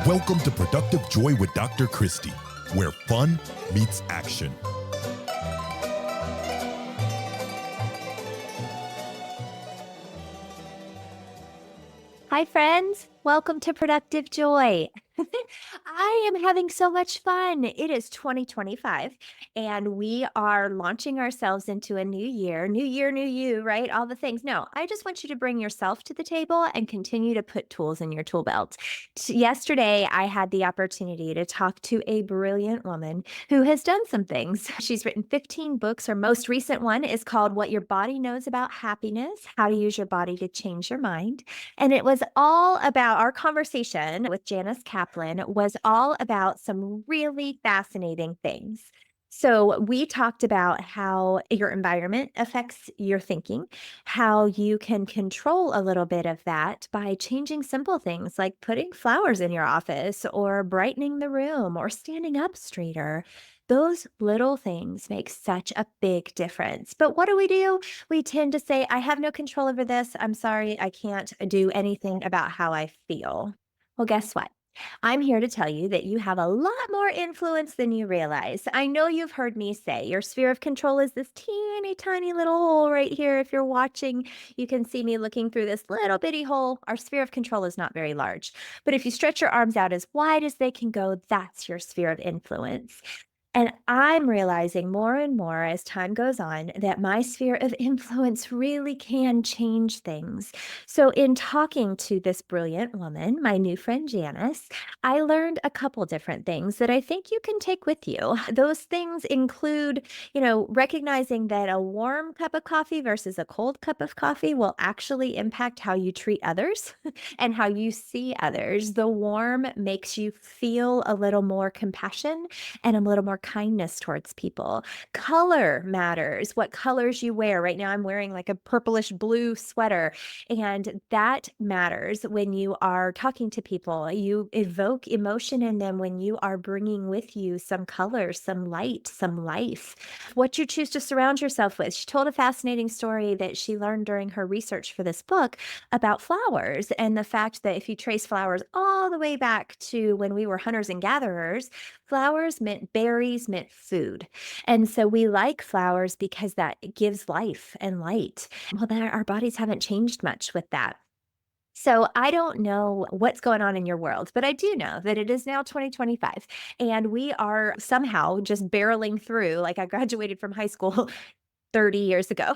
Welcome to Productive Joy with Dr. Christie, where fun meets action. Hi, friends. Welcome to Productive Joy. I am having so much fun. It is 2025, and we are launching ourselves into a new year. New year, new you, right? All the things. No, I just want you to bring yourself to the table and continue to put tools in your tool belt. Yesterday, I had the opportunity to talk to a brilliant woman who has done some things. She's written 15 books. Her most recent one is called What Your Body Knows About Happiness: How to Use Your Body to Change Your Mind. And it was all about our conversation with Janice Kaplan was all about some really fascinating things. So, we talked about how your environment affects your thinking, how you can control a little bit of that by changing simple things like putting flowers in your office or brightening the room or standing up straighter. Those little things make such a big difference. But what do? We tend to say, I have no control over this. I'm sorry, I can't do anything about how I feel. Well, guess what? I'm here to tell you that you have a lot more influence than you realize. I know you've heard me say your sphere of control is this teeny tiny little hole right here. If you're watching, you can see me looking through this little bitty hole. Our sphere of control is not very large. But if you stretch your arms out as wide as they can go, that's your sphere of influence. And I'm realizing more and more as time goes on that my sphere of influence really can change things. So, in talking to this brilliant woman, my new friend Janice, I learned a couple different things that I think you can take with you. Those things include, recognizing that a warm cup of coffee versus a cold cup of coffee will actually impact how you treat others and how you see others. The warm makes you feel a little more compassion and a little more kindness towards people. Color matters, what colors you wear. Right now, I'm wearing like a purplish blue sweater, and that matters when you are talking to people. You evoke emotion in them when you are bringing with you some color, some light, some life. What you choose to surround yourself with. She told a fascinating story that she learned during her research for this book about flowers and the fact that if you trace flowers all the way back to when we were hunters and gatherers, flowers meant berries, meant food. And so we like flowers because that gives life and light. Well, then our bodies haven't changed much with that. So I don't know what's going on in your world, but I do know that it is now 2025 and we are somehow just barreling through. Like I graduated from high school 30 years ago.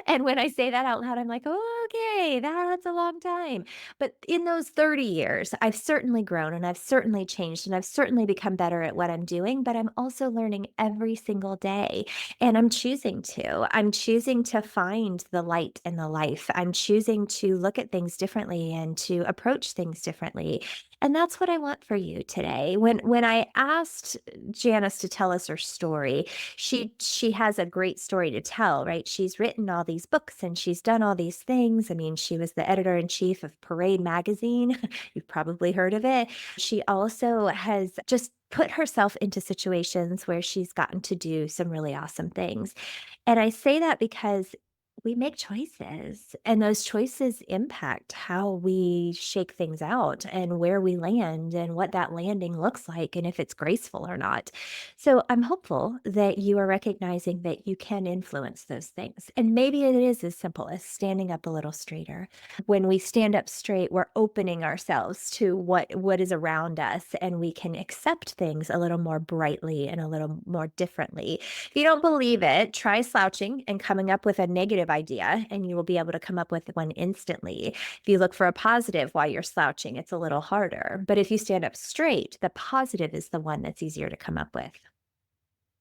And when I say that out loud, I'm like, "Oh, okay, that's a long time." But in those 30 years, I've certainly grown and I've certainly changed and I've certainly become better at what I'm doing, but I'm also learning every single day. And I'm choosing to. I'm choosing to find the light and the life. I'm choosing to look at things differently and to approach things differently. And that's what I want for you today. When I asked Janice to tell us her story, she has a great story to tell, right? She's written all these books and she's done all these things. I mean, she was the editor in chief of Parade magazine. You've probably heard of it. She also has just put herself into situations where she's gotten to do some really awesome things. And I say that because we make choices, and those choices impact how we shake things out and where we land and what that landing looks like and if it's graceful or not. So I'm hopeful that you are recognizing that you can influence those things. And maybe it is as simple as standing up a little straighter. When we stand up straight, we're opening ourselves to what is around us and we can accept things a little more brightly and a little more differently. If you don't believe it, try slouching and coming up with a negative idea, and you will be able to come up with one instantly. If you look for a positive while you're slouching, it's a little harder. But if you stand up straight, the positive is the one that's easier to come up with.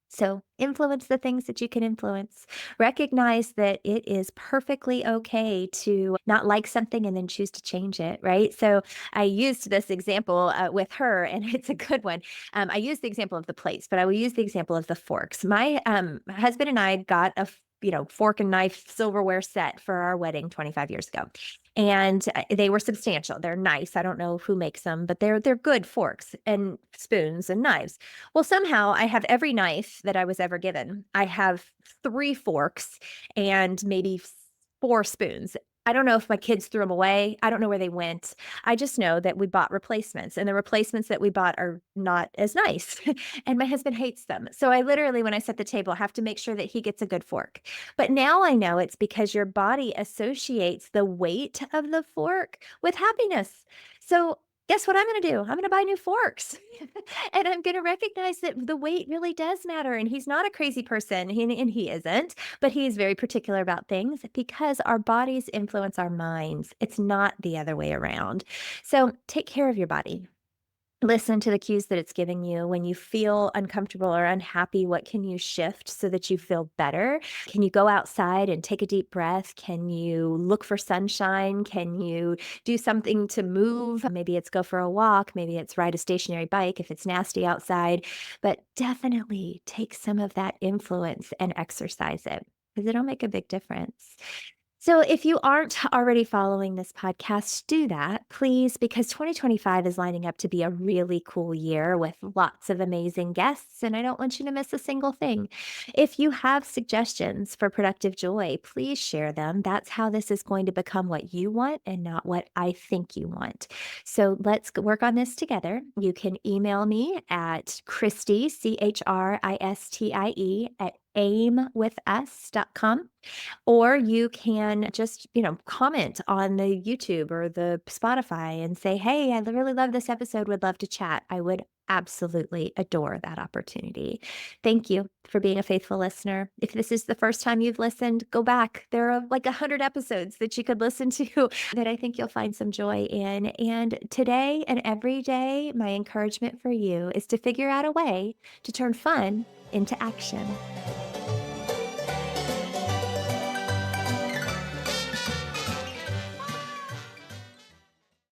So influence the things that you can influence. Recognize that it is perfectly okay to not like something and then choose to change it, right? So I used this example with her, and it's a good one. I used the example of the plates, but I will use the example of the forks. My husband and I got fork and knife silverware set for our wedding 25 years ago. And they were substantial. They're nice. I don't know who makes them, but they're good forks and spoons and knives. Well, somehow I have every knife that I was ever given. I have 3 forks and maybe 4 spoons. I don't know if my kids threw them away. I don't know where they went. I just know that we bought replacements, and the replacements that we bought are not as nice, and my husband hates them. So I literally, when I set the table, have to make sure that he gets a good fork. But now I know it's because your body associates the weight of the fork with happiness. So guess what I'm gonna do? I'm gonna buy new forks. And I'm gonna recognize that the weight really does matter, and he's not a crazy person, and he isn't, but he's very particular about things because our bodies influence our minds. It's not the other way around. So take care of your body. Listen to the cues that it's giving you. When you feel uncomfortable or unhappy, what can you shift so that you feel better? Can you go outside and take a deep breath? Can you look for sunshine? Can you do something to move? Maybe it's go for a walk. Maybe it's ride a stationary bike if it's nasty outside. But definitely take some of that influence and exercise it because it'll make a big difference. So, if you aren't already following this podcast, do that, please, because 2025 is lining up to be a really cool year with lots of amazing guests, and I don't want you to miss a single thing. If you have suggestions for productive joy, please share them. That's how this is going to become what you want and not what I think you want. So, let's work on this together. You can email me at Christie, CHRISTIE, at aimwithus.com. Or you can just, comment on the YouTube or the Spotify and say, "Hey, I really love this episode. Would love to chat." I would absolutely adore that opportunity. Thank you for being a faithful listener. If this is the first time you've listened, go back. There are like 100 episodes that you could listen to that I think you'll find some joy in. And today and every day, my encouragement for you is to figure out a way to turn fun into action.